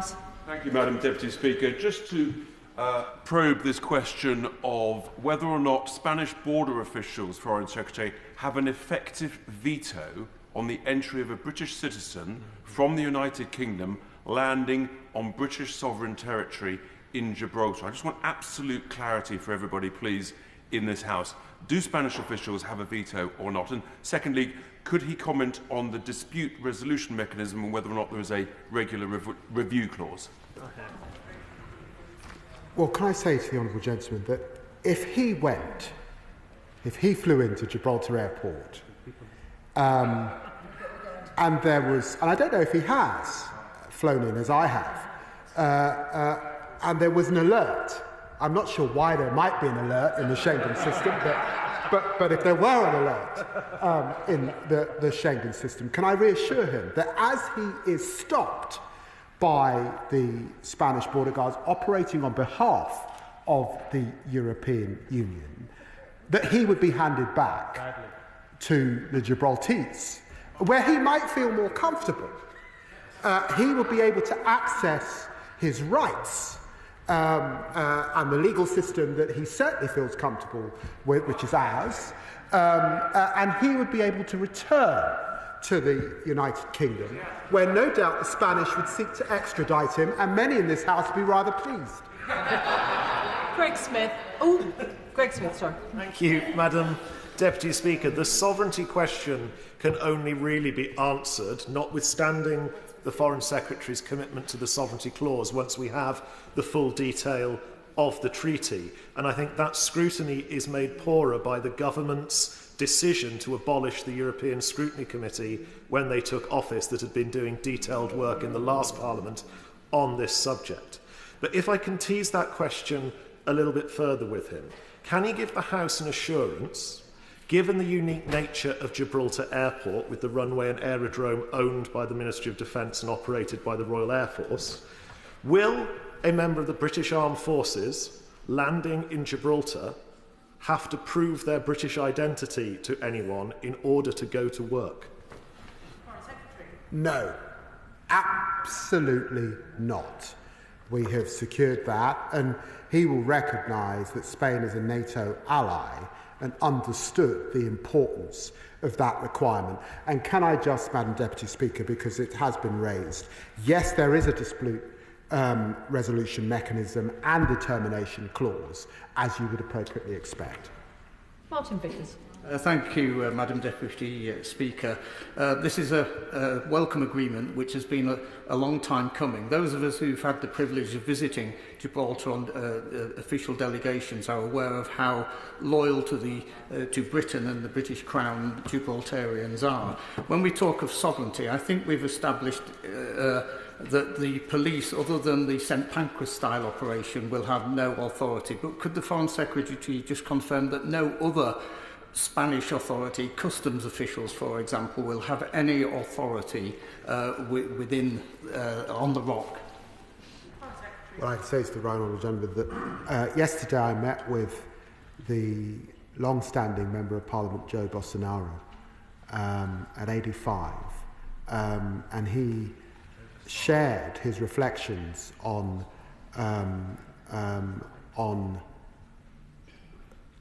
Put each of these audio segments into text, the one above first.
Thank you, Madam Deputy Speaker. Just to probe this question of whether or not Spanish border officials, Foreign Secretary, have an effective veto on the entry of a British citizen from the United Kingdom landing on British sovereign territory in Gibraltar. I just want absolute clarity for everybody, please, in this House. Do Spanish officials have a veto or not? And secondly, could he comment on the dispute resolution mechanism and whether or not there is a regular review clause? Well, can I say to the honourable gentleman that if he flew into Gibraltar Airport, and there was, and I don't know if he has flown in as I have, and there was an alert. I'm not sure why there might be an alert in the Schengen system, but if there were an alert in the Schengen system, can I reassure him that as he is stopped by the Spanish border guards operating on behalf of the European Union, that he would be handed back to the Gibraltars, where he might feel more comfortable. He will be able to access his rights and the legal system that he certainly feels comfortable with, which is ours, and he would be able to return to the United Kingdom, where no doubt the Spanish would seek to extradite him, and many in this House would be rather pleased. Greg Smith. Oh, Greg Smith, sorry. Thank you, Madam Deputy Speaker. The sovereignty question can only really be answered, notwithstanding the Foreign Secretary's commitment to the sovereignty clause, once we have the full detail of the treaty. And I think that scrutiny is made poorer by the government's decision to abolish the European Scrutiny Committee when they took office, that had been doing detailed work in the last Parliament on this subject. But if I can tease that question a little bit further with him, can he give the House an assurance, given the unique nature of Gibraltar Airport, with the runway and aerodrome owned by the Ministry of Defence and operated by the Royal Air Force, will a member of the British Armed Forces landing in Gibraltar have to prove their British identity to anyone in order to go to work? No, absolutely not. We have secured that, and he will recognise that Spain is a NATO ally and understood the importance of that requirement. And can I just, Madam Deputy Speaker, because it has been raised, yes, there is a dispute resolution mechanism and determination clause, as you would appropriately expect. Martin Vickers. Thank you, Madam Deputy Speaker. This is a welcome agreement which has been a long time coming. Those of us who've had the privilege of visiting Gibraltar on official delegations are aware of how loyal to Britain and the British Crown Gibraltarians are. When we talk of sovereignty, I think we've established that the police, other than the St Pancras-style operation, will have no authority. But could the Foreign Secretary just confirm that no other Spanish authority, customs officials, for example, will have any authority within on the rock? Well, I'd say to the right honourable gentleman that yesterday I met with the long-standing Member of Parliament, Joe Bolsonaro, at 85, and he shared his reflections on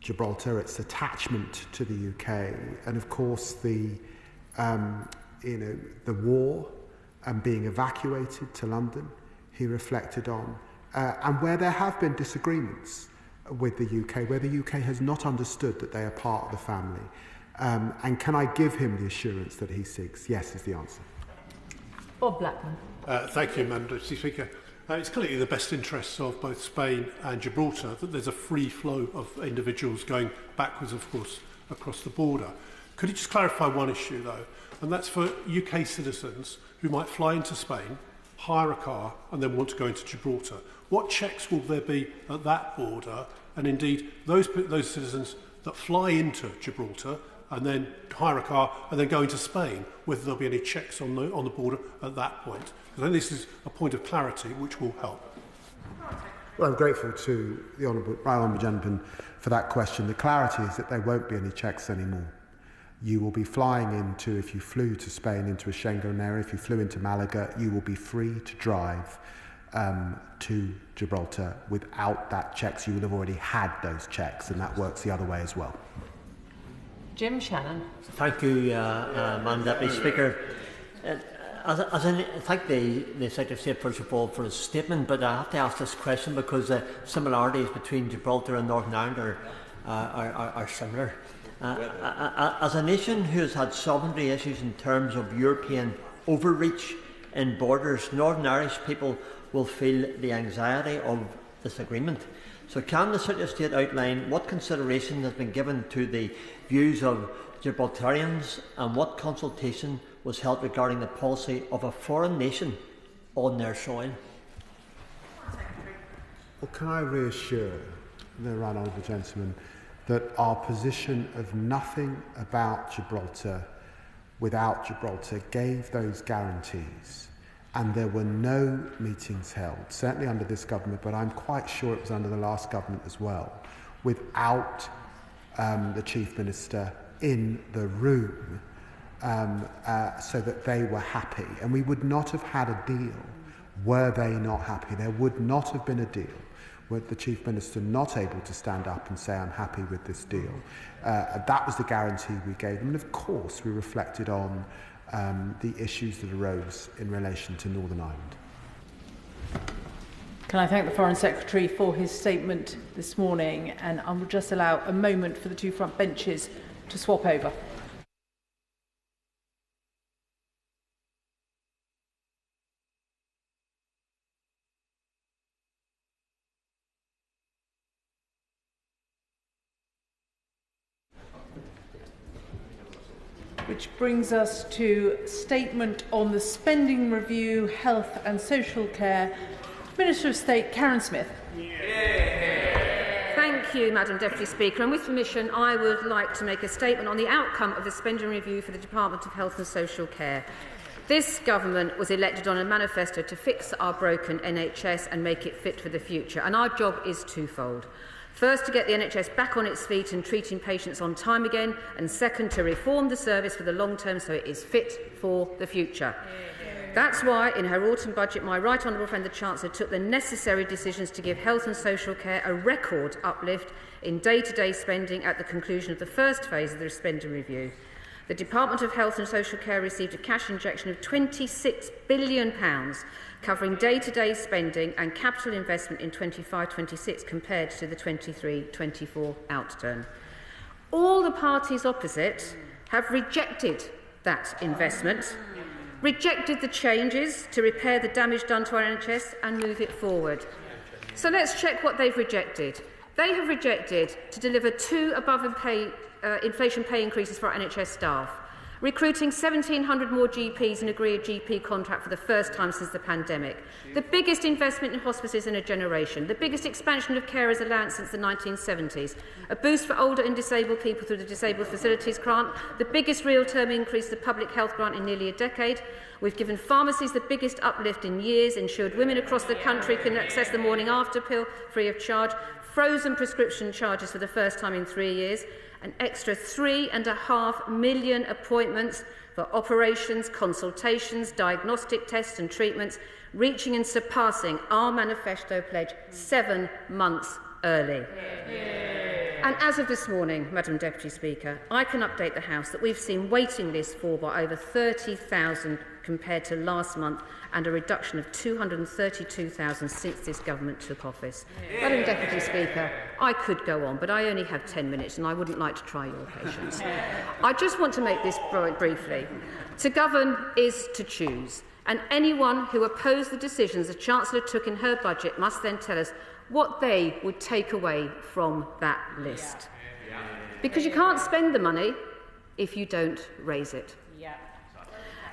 Gibraltar, its attachment to the UK, and of course the war and being evacuated to London. He reflected on, and where there have been disagreements with the UK, where the UK has not understood that they are part of the family. And can I give him the assurance that he seeks? Yes, is the answer. Bob Blackman. Thank you, Madam Deputy Speaker. It's clearly in the best interests of both Spain and Gibraltar that there's a free flow of individuals going backwards, of course, across the border. Could you just clarify one issue, though? And that's for UK citizens who might fly into Spain, hire a car, and then want to go into Gibraltar. What checks will there be at that border? And indeed, those citizens that fly into Gibraltar and then hire a car and then go into Spain, whether there'll be any checks on the border at that point. Because I think this is a point of clarity which will help. Well, I'm grateful to the honourable gentleman for that question. The clarity is that there won't be any checks anymore. You will be flying into, if you flew to Spain, into a Schengen area, if you flew into Malaga, you will be free to drive to Gibraltar. Without that checks, you would have already had those checks, and that works the other way as well. Jim Shannon. Thank you, Madam Deputy Speaker. I thank the Secretary of State first of all for his statement, but I have to ask this question because the similarities between Gibraltar and Northern Ireland are similar. As a nation who has had sovereignty issues in terms of European overreach in borders, Northern Irish people will feel the anxiety of this agreement. So can the Secretary of State outline what consideration has been given to the views of Gibraltarians and what consultation was held regarding the policy of a foreign nation on their soil? Well, can I reassure the right honourable gentleman that our position of nothing about Gibraltar without Gibraltar gave those guarantees, and there were no meetings held, certainly under this government, but I'm quite sure it was under the last government as well, without the Chief Minister in the room, so that they were happy. And we would not have had a deal were they not happy. There would not have been a deal were the Chief Minister not able to stand up and say, I'm happy with this deal. That was the guarantee we gave them. And of course, we reflected on the issues that arose in relation to Northern Ireland. Can I thank the Foreign Secretary for his statement this morning, and I will just allow a moment for the two front benches to swap over. Which brings us to statement on the spending review, health and social care. Minister of State Karen Smith. Thank you, Madam Deputy Speaker. And with permission, I would like to make a statement on the outcome of the spending review for the Department of Health and Social Care. This government was elected on a manifesto to fix our broken NHS and make it fit for the future. And our job is twofold. First, to get the NHS back on its feet and treating patients on time again, and second, to reform the service for the long term so it is fit for the future. That's why, in her autumn budget, my right honourable friend the Chancellor took the necessary decisions to give health and social care a record uplift in day-to-day spending at the conclusion of the first phase of the spending review. The Department of Health and Social Care received a cash injection of £26 billion, covering day-to-day spending and capital investment in 25-26 compared to the 23-24 outturn. All the parties opposite have rejected that investment, rejected the changes to repair the damage done to our NHS and move it forward. So let's check what they've rejected. They have rejected to deliver 2 inflation pay increases for our NHS staff, recruiting 1,700 more GPs and agree a GP contract for the first time since the pandemic, the biggest investment in hospices in a generation, the biggest expansion of carers' allowance since the 1970s, a boost for older and disabled people through the Disabled Facilities Grant, the biggest real-term increase to the public health grant in nearly a decade. We've given pharmacies the biggest uplift in years, ensured women across the country can access the morning after pill free of charge, frozen prescription charges for the first time in 3 years, an extra 3.5 million appointments for operations, consultations, diagnostic tests and treatments, reaching and surpassing our manifesto pledge 7 months early. And as of this morning, Madam Deputy Speaker, I can update the House that we've seen waiting lists fall by over 30,000 compared to last month, and a reduction of 232,000 since this government took office. Madam Deputy Speaker, I could go on, but I only have 10 minutes and I wouldn't like to try your patience. I just want to make this briefly. To govern is to choose, and anyone who opposed the decisions the Chancellor took in her budget must then tell us what they would take away from that list. Because you can't spend the money if you don't raise it.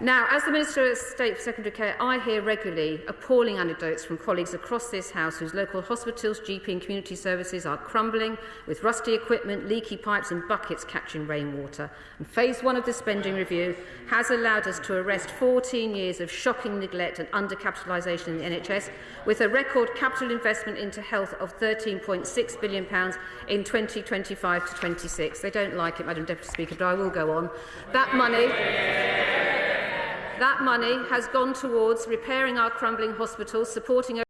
Now, as the Minister of State for Secondary Care, I hear regularly appalling anecdotes from colleagues across this House whose local hospitals, GP and community services are crumbling with rusty equipment, leaky pipes and buckets catching rainwater. And Phase 1 of the spending review has allowed us to arrest 14 years of shocking neglect and undercapitalisation in the NHS, with a record capital investment into health of £13.6 billion in 2025 to 26. They don't like it, Madam Deputy Speaker, but I will go on. That money... That money has gone towards repairing our crumbling hospitals, supporting